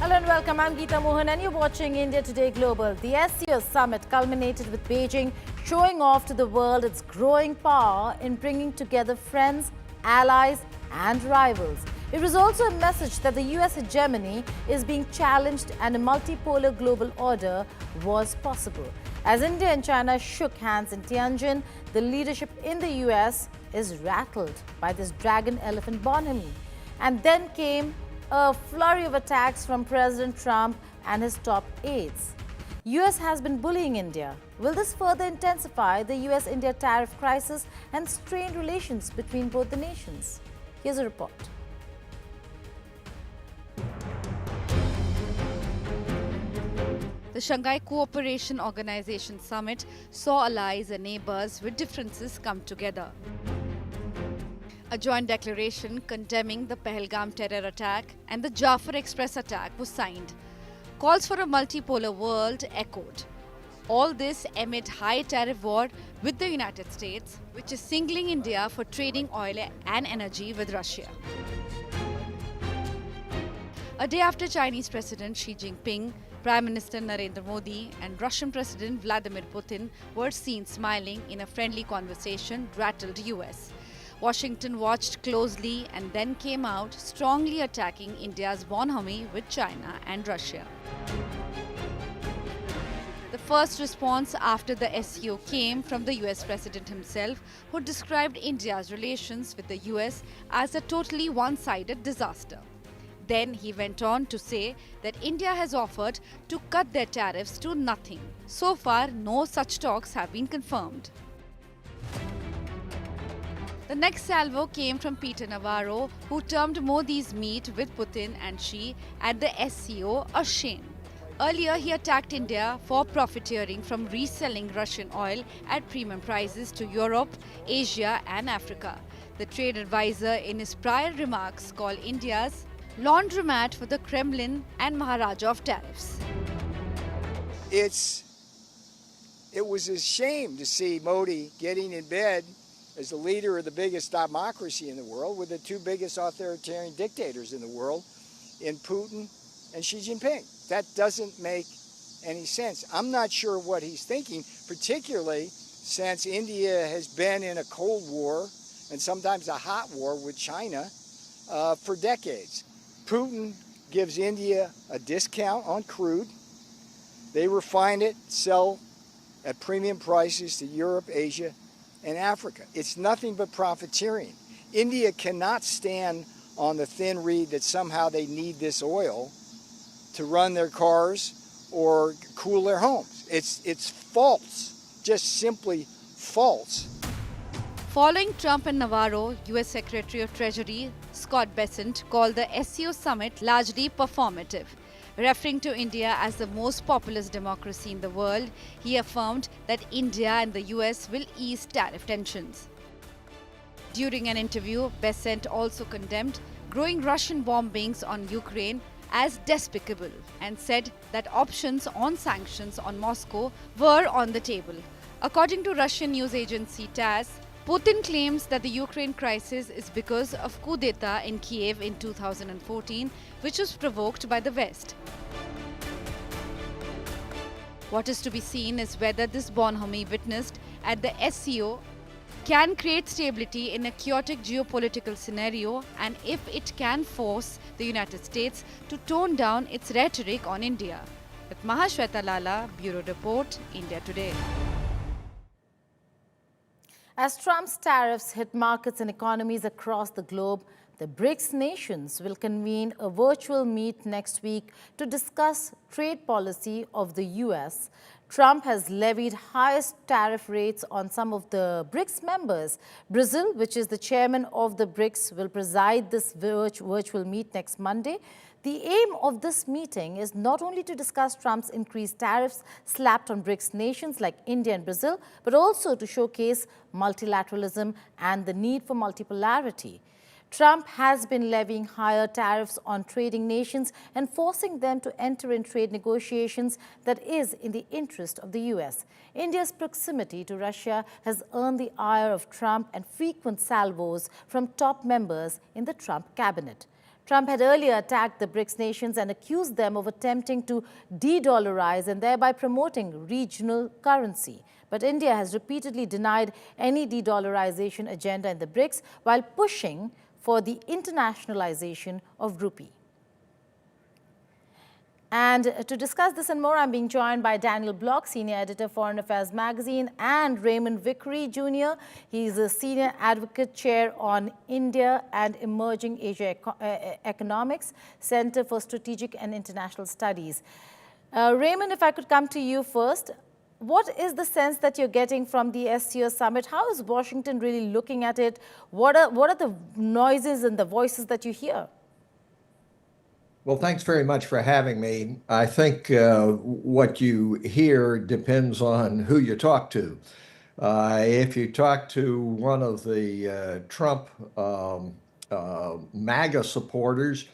Hello and welcome. I'm Geeta Mohan and you're watching India Today Global. The SCO summit culminated with Beijing showing off to the world its growing power in bringing together friends, allies and rivals. It was also a message that the US hegemony is being challenged and a multipolar global order was possible. As India and China shook hands in Tianjin, the leadership in the US is rattled by this dragon elephant bonhomie. And then came a flurry of attacks from President Trump and his top aides. US has been bullying India. Will this further intensify the US-India tariff crisis and strain relations between both the nations? Here's a report. The Shanghai Cooperation Organization summit saw allies and neighbors with differences come together. A joint declaration condemning the Pahalgam terror attack and the Jafar Express attack was signed. Calls for a multipolar world echoed. All this amid high tariff war with the United States, which is singling India for trading oil and energy with Russia. A day after Chinese President Xi Jinping, Prime Minister Narendra Modi and Russian President Vladimir Putin were seen smiling in a friendly conversation rattled US. Washington watched closely and then came out strongly attacking India's bonhomie with China and Russia. The first response after the SCO came from the US President himself, who described India's relations with the US as a totally one-sided disaster. Then he went on to say that India has offered to cut their tariffs to nothing. So far, no such talks have been confirmed. The next salvo came from Peter Navarro, who termed Modi's meet with Putin and Xi at the SCO a shame. Earlier, he attacked India for profiteering from reselling Russian oil at premium prices to Europe, Asia and Africa. The trade advisor in his prior remarks called India's laundromat for the Kremlin and Maharaja of tariffs. It was a shame to see Modi getting in bed as the leader of the biggest democracy in the world with the two biggest authoritarian dictators in the world, in Putin and Xi Jinping. That doesn't make any sense. I'm not sure what he's thinking, particularly since India has been in a Cold War and sometimes a hot war with China for decades. Putin gives India a discount on crude. They refine it, sell at premium prices to Europe, Asia, and Africa. It's nothing but profiteering. India cannot stand on the thin reed that somehow they need this oil to run their cars or cool their homes. It's false, just simply false. Following Trump and Navarro, US Secretary of Treasury Scott Bessent called the SCO summit largely performative. Referring to India as the most populous democracy in the world, he affirmed that India and the US will ease tariff tensions. During an interview, Bessent also condemned growing Russian bombings on Ukraine as despicable and said that options on sanctions on Moscow were on the table. According to Russian news agency TASS, Putin claims that the Ukraine crisis is because of coup d'etat in Kiev in 2014, which was provoked by the West. What is to be seen is whether this bonhomie witnessed at the SCO can create stability in a chaotic geopolitical scenario and if it can force the United States to tone down its rhetoric on India. With Mahashweta Lala, Bureau Report, India Today. As Trump's tariffs hit markets and economies across the globe, the BRICS nations will convene a virtual meet next week to discuss trade policy of the US. Trump has levied highest tariff rates on some of the BRICS members. Brazil, which is the chairman of the BRICS, will preside this virtual meet next Monday. The aim of this meeting is not only to discuss Trump's increased tariffs slapped on BRICS nations like India and Brazil, but also to showcase multilateralism and the need for multipolarity. Trump has been levying higher tariffs on trading nations and forcing them to enter in trade negotiations that is in the interest of the US. India's proximity to Russia has earned the ire of Trump and frequent salvos from top members in the Trump cabinet. Trump had earlier attacked the BRICS nations and accused them of attempting to de-dollarize and thereby promoting regional currency. But India has repeatedly denied any de-dollarization agenda in the BRICS while pushing for the internationalization of rupee. And to discuss this and more, I'm being joined by Daniel Block, Senior Editor, Foreign Affairs Magazine, and Raymond Vickery, Jr. He's a Senior Advocate Chair on India and Emerging Asia Economics, Center for Strategic and International Studies. Raymond, if I could come to you first, what is the sense that you're getting from the SCO summit? How is Washington really looking at it? What are the noises and the voices that you hear? Well, thanks very much for having me. I think what you hear depends on who you talk to. If you talk to one of the Trump MAGA supporters,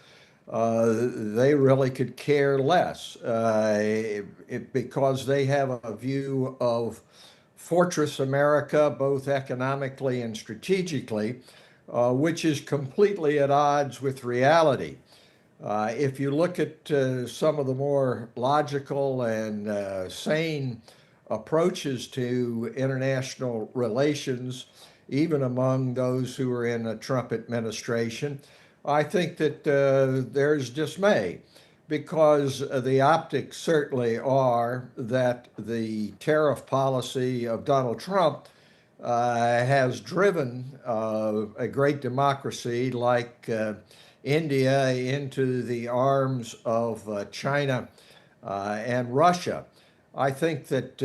they really could care less because they have a view of Fortress America, both economically and strategically, which is completely at odds with reality. If you look at some of the more logical and sane approaches to international relations, even among those who are in a Trump administration, I think that there's dismay because the optics certainly are that the tariff policy of Donald Trump has driven a great democracy like India into the arms of China and Russia. I think that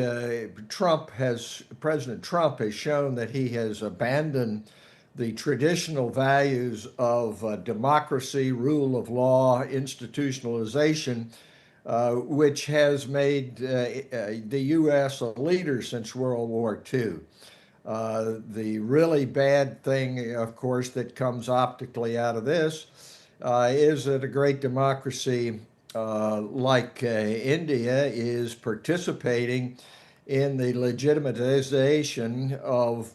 President Trump has shown that he has abandoned the traditional values of democracy, rule of law, institutionalization, which has made the U.S. a leader since World War II. The really bad thing, of course, that comes optically out of this is that a great democracy like India is participating in the legitimization of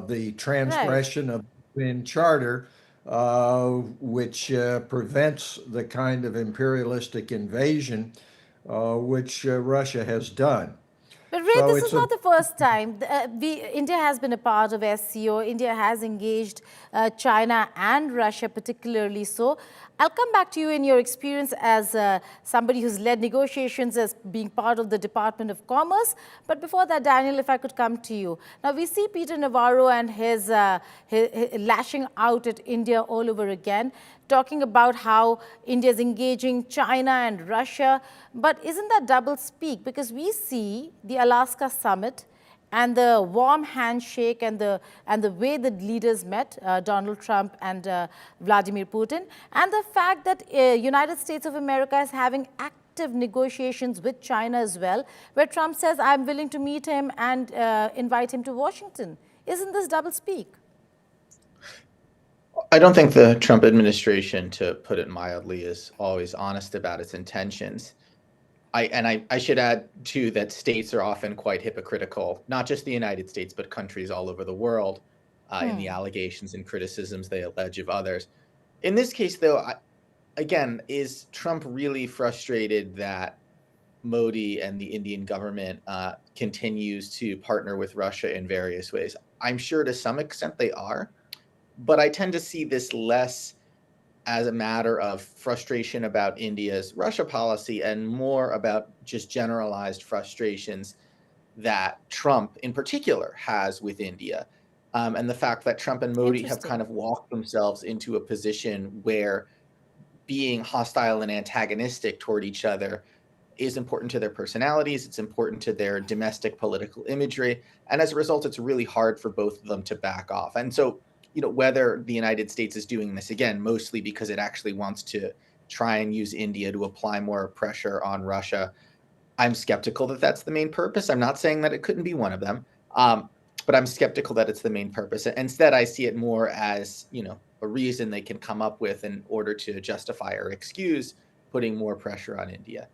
the transgression of the UN Charter, which prevents the kind of imperialistic invasion which Russia has done. But Ray, this is not the first time. India has been a part of SCO. India has engaged China and Russia particularly so. I'll come back to you in your experience as somebody who's led negotiations as being part of the Department of Commerce. But before that, Daniel, if I could come to you. Now, we see Peter Navarro and his lashing out at India all over again, talking about how India is engaging China and Russia. But isn't that double speak? Because we see the Alaska summit and the warm handshake and the way the leaders met, Donald Trump and Vladimir Putin, and the fact that United States of America is having active negotiations with China as well, where Trump says, I'm willing to meet him and invite him to Washington. Isn't this double speak? I don't think the Trump administration, to put it mildly, is always honest about its intentions. I should add, too, that states are often quite hypocritical, not just the United States, but countries all over the world in the allegations and criticisms they allege of others. In this case, though, again, is Trump really frustrated that Modi and the Indian government continues to partner with Russia in various ways? I'm sure to some extent they are, but I tend to see this less as a matter of frustration about India's Russia policy and more about just generalized frustrations that Trump in particular has with India. And the fact that Trump and Modi have kind of walked themselves into a position where being hostile and antagonistic toward each other is important to their personalities, it's important to their domestic political imagery, and as a result, it's really hard for both of them to back off. And so, you know, whether the United States is doing this, again, mostly because it actually wants to try and use India to apply more pressure on Russia, I'm skeptical that that's the main purpose. I'm not saying that it couldn't be one of them, but I'm skeptical that it's the main purpose. Instead, I see it more as, you know, a reason they can come up with in order to justify or excuse putting more pressure on India.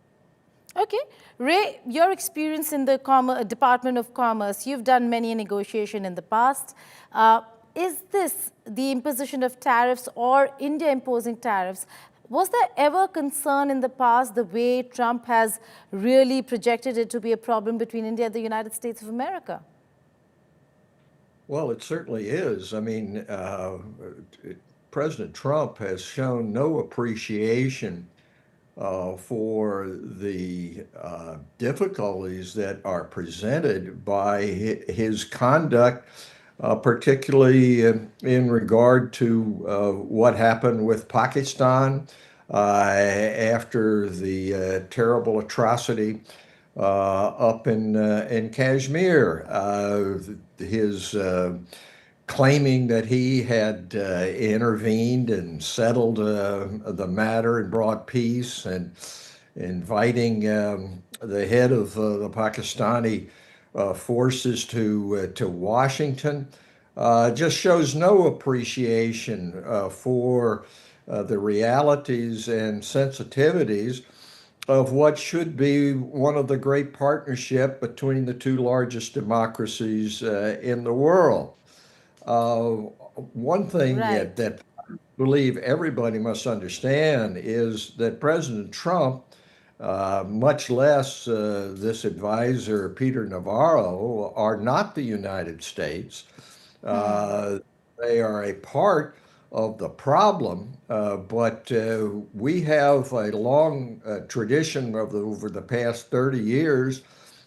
Okay. Ray, your experience in the Department of Commerce, you've done many a negotiation in the past. is this the imposition of tariffs or India imposing tariffs? Was there ever concern in the past the way Trump has really projected it to be a problem between India and the United States of America? Well, it certainly is. I mean, President Trump has shown no appreciation for the difficulties that are presented by his conduct, particularly in regard to what happened with Pakistan after the terrible atrocity up in Kashmir. His claiming that he had intervened and settled the matter and brought peace, and inviting the head of the Pakistani forces to Washington, just shows no appreciation for the realities and sensitivities of what should be one of the great partnership between the two largest democracies in the world. One thing that I believe everybody must understand is that President Trump, much less this advisor, Peter Navarro, are not the United States. They are a part of the problem, but we have a long tradition over the past 30 years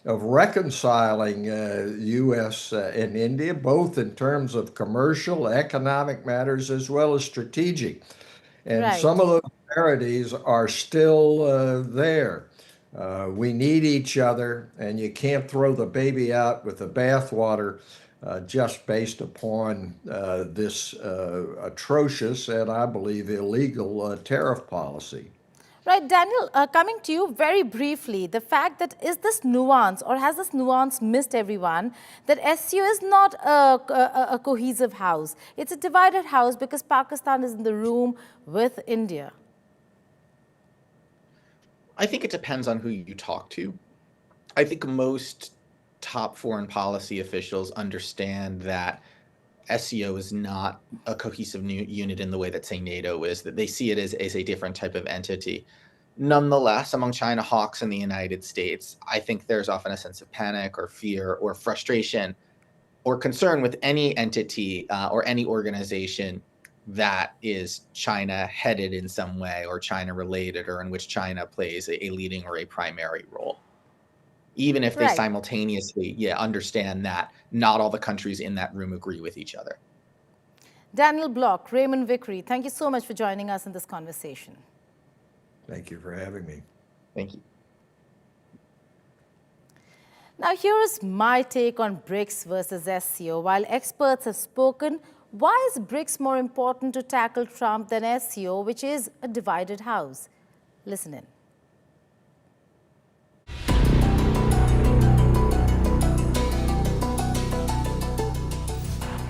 of reconciling U.S. and India, both in terms of commercial, economic matters, as well as strategic. And some of those disparities are still there. We need each other, and you can't throw the baby out with the bathwater just based upon this atrocious and, I believe, illegal tariff policy. Right, Daniel, coming to you very briefly, the fact that is this nuance, or has this nuance missed everyone, that SCO is not a cohesive house. It's a divided house because Pakistan is in the room with India. I think it depends on who you talk to. I think most top foreign policy officials understand that SCO is not a cohesive unit in the way that, say, NATO is, that they see it as a different type of entity. Nonetheless, among China hawks in the United States, I think there's often a sense of panic or fear or frustration or concern with any entity or any organization that is China headed in some way, or China related, or in which China plays a leading or a primary role. Even if they simultaneously understand that not all the countries in that room agree with each other. Daniel Block, Raymond Vickery, thank you so much for joining us in this conversation. Thank you for having me. Thank you. Now, here is my take on BRICS versus SCO. While experts have spoken, why is BRICS more important to tackle Trump than SCO, which is a divided house? Listen in.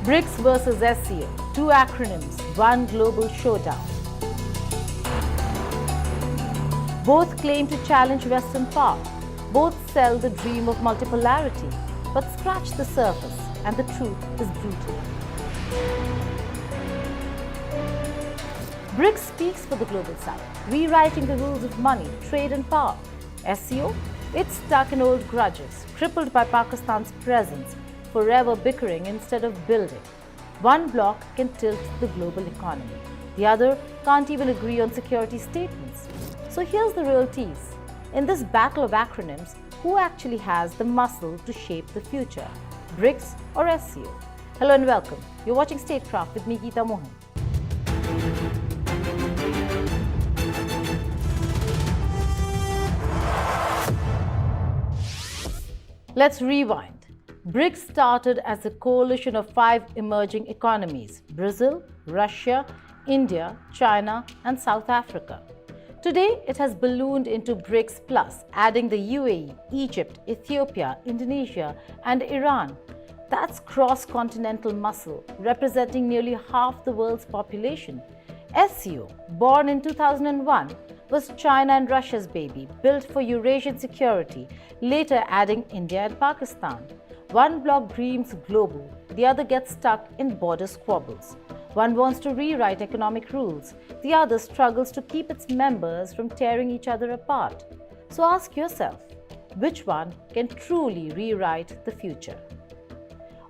BRICS versus SCO, two acronyms, one global showdown. Both claim to challenge Western power. Both sell the dream of multipolarity, but scratch the surface and the truth is brutal. BRICS speaks for the global south, rewriting the rules of money, trade and power. SCO, it's stuck in old grudges, crippled by Pakistan's presence, forever bickering instead of building. One bloc can tilt the global economy. The other can't even agree on security statements. So here's the real tease. In this battle of acronyms, who actually has the muscle to shape the future? BRICS or SCO? Hello and welcome. You're watching Statecraft with me, Geeta Mohan. Let's rewind. BRICS started as a coalition of 5 emerging economies: Brazil, Russia, India, China, and South Africa. Today, it has ballooned into BRICS Plus, adding the UAE, Egypt, Ethiopia, Indonesia, and Iran. That's cross-continental muscle, representing nearly half the world's population. SCO, born in 2001, was China and Russia's baby, built for Eurasian security, later adding India and Pakistan. One bloc dreams global, the other gets stuck in border squabbles. One wants to rewrite economic rules, the other struggles to keep its members from tearing each other apart. So ask yourself, which one can truly rewrite the future?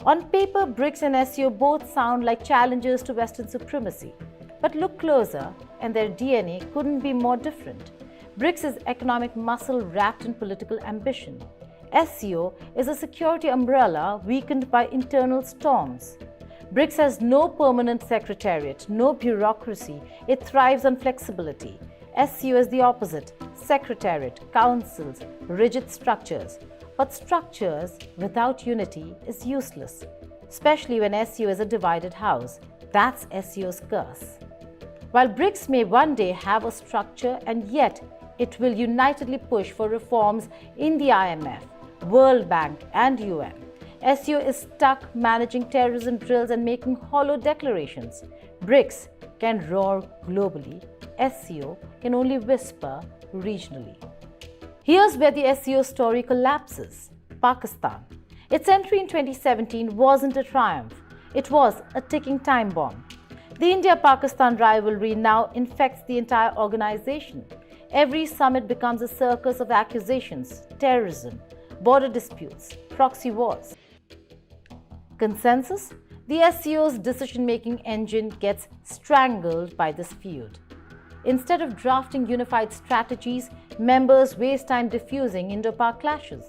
On paper, BRICS and SCO both sound like challengers to Western supremacy. But look closer, and their DNA couldn't be more different. BRICS is economic muscle wrapped in political ambition. SCO is a security umbrella weakened by internal storms. BRICS has no permanent secretariat, no bureaucracy. It thrives on flexibility. SCO is the opposite: secretariat, councils, rigid structures. But structures without unity is useless, especially when SCO is a divided house. That's SCO's curse. While BRICS may one day have a structure, and yet it will unitedly push for reforms in the IMF, World Bank and UN. SCO is stuck managing terrorism drills and making hollow declarations. BRICS can roar globally. SCO can only whisper regionally. Here's where the SCO story collapses. Pakistan. Its entry in 2017 wasn't a triumph. It was a ticking time bomb. The India-Pakistan rivalry now infects the entire organization. Every summit becomes a circus of accusations, terrorism, border disputes, proxy wars. Consensus? The SCO's decision-making engine gets strangled by this feud. Instead of drafting unified strategies, members waste time diffusing Indo-Pak clashes.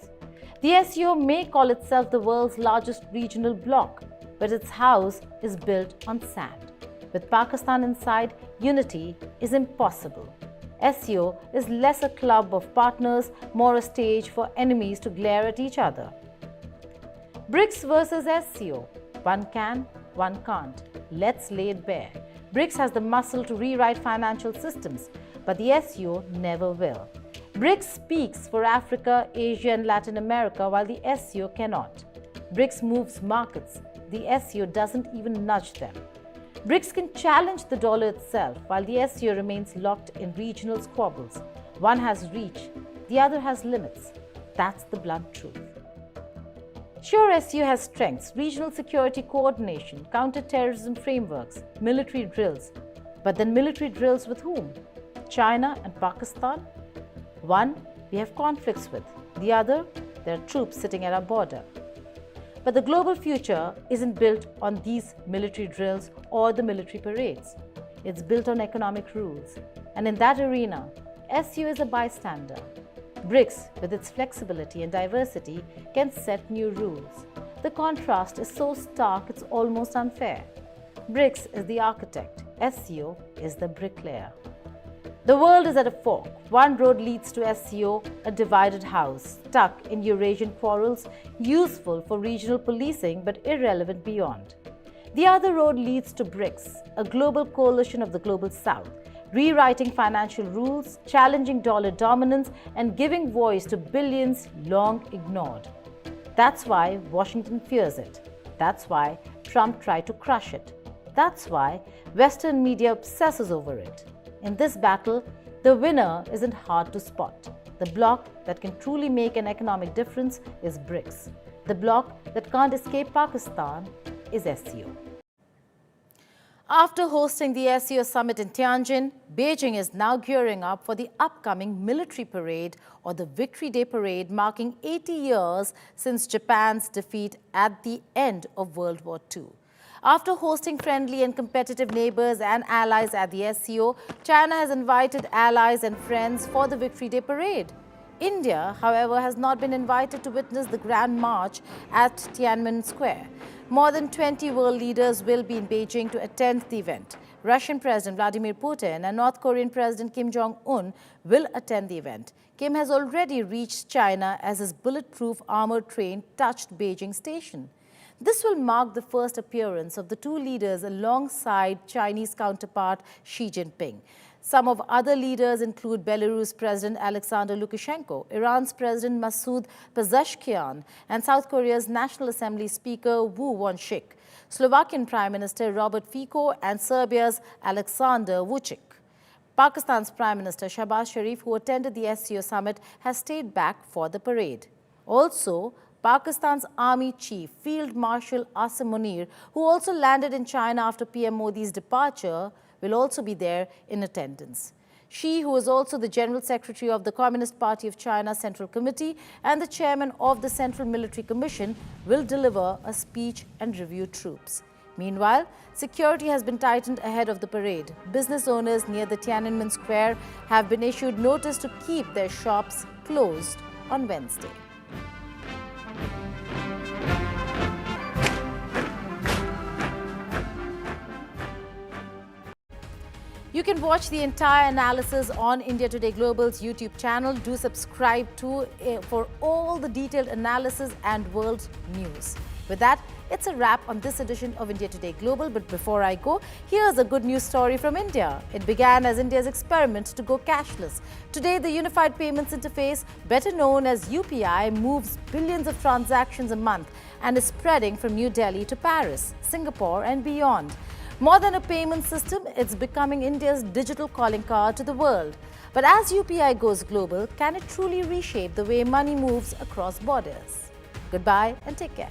The SCO may call itself the world's largest regional bloc, but its house is built on sand. With Pakistan inside, unity is impossible. SCO is less a club of partners, more a stage for enemies to glare at each other. BRICS versus SCO. One can, one can't. Let's lay it bare. BRICS has the muscle to rewrite financial systems, but the SCO never will. BRICS speaks for Africa, Asia and Latin America, while the SCO cannot. BRICS moves markets. The SCO doesn't even nudge them. BRICS can challenge the dollar itself, while the SCO remains locked in regional squabbles. One has reach, the other has limits. That's the blunt truth. Sure, SCO has strengths: regional security coordination, counter-terrorism frameworks, military drills. But then military drills with whom? China and Pakistan? One, we have conflicts with. The other, there are troops sitting at our border. But the global future isn't built on these military drills or the military parades. It's built on economic rules. And in that arena, SCO is a bystander. BRICS, with its flexibility and diversity, can set new rules. The contrast is so stark it's almost unfair. BRICS is the architect, SCO is the bricklayer. The world is at a fork. One road leads to SCO, a divided house, stuck in Eurasian quarrels, useful for regional policing but irrelevant beyond. The other road leads to BRICS, a global coalition of the global south, rewriting financial rules, challenging dollar dominance, and giving voice to billions long ignored. That's why Washington fears it. That's why Trump tried to crush it. That's why Western media obsesses over it. In this battle, the winner isn't hard to spot. The bloc that can truly make an economic difference is BRICS. The bloc that can't escape Pakistan is SCO. After hosting the SCO summit in Tianjin, Beijing is now gearing up for the upcoming military parade, or the Victory Day Parade, marking 80 years since Japan's defeat at the end of World War II. After hosting friendly and competitive neighbors and allies at the SCO, China has invited allies and friends for the Victory Day Parade. India, however, has not been invited to witness the Grand March at Tiananmen Square. More than 20 world leaders will be in Beijing to attend the event. Russian President Vladimir Putin and North Korean President Kim Jong-un will attend the event. Kim has already reached China as his bulletproof armored train touched Beijing station. This will mark the first appearance of the two leaders alongside Chinese counterpart Xi Jinping. Some of other leaders include Belarus President Alexander Lukashenko, Iran's President Masoud Pezeshkian, and South Korea's National Assembly Speaker Woo Won-shik, Slovakian Prime Minister Robert Fico, and Serbia's Alexander Vučić. Pakistan's Prime Minister Shahbaz Sharif, who attended the SCO summit, has stayed back for the parade. Also, Pakistan's Army Chief, Field Marshal Asim Munir, who also landed in China after PM Modi's departure, will also be there in attendance. She, who is also the General Secretary of the Communist Party of China Central Committee and the Chairman of the Central Military Commission, will deliver a speech and review troops. Meanwhile, security has been tightened ahead of the parade. Business owners near the Tiananmen Square have been issued notice to keep their shops closed on Wednesday. You can watch the entire analysis on India Today Global's YouTube channel. Do subscribe to for all the detailed analysis and world news. With that, it's a wrap on this edition of India Today Global. But before I go, here's a good news story from India. It began as India's experiment to go cashless. Today, the Unified Payments Interface, better known as UPI, moves billions of transactions a month and is spreading from New Delhi to Paris, Singapore and beyond. More than a payment system, it's becoming India's digital calling card to the world. But as UPI goes global, can it truly reshape the way money moves across borders? Goodbye and take care.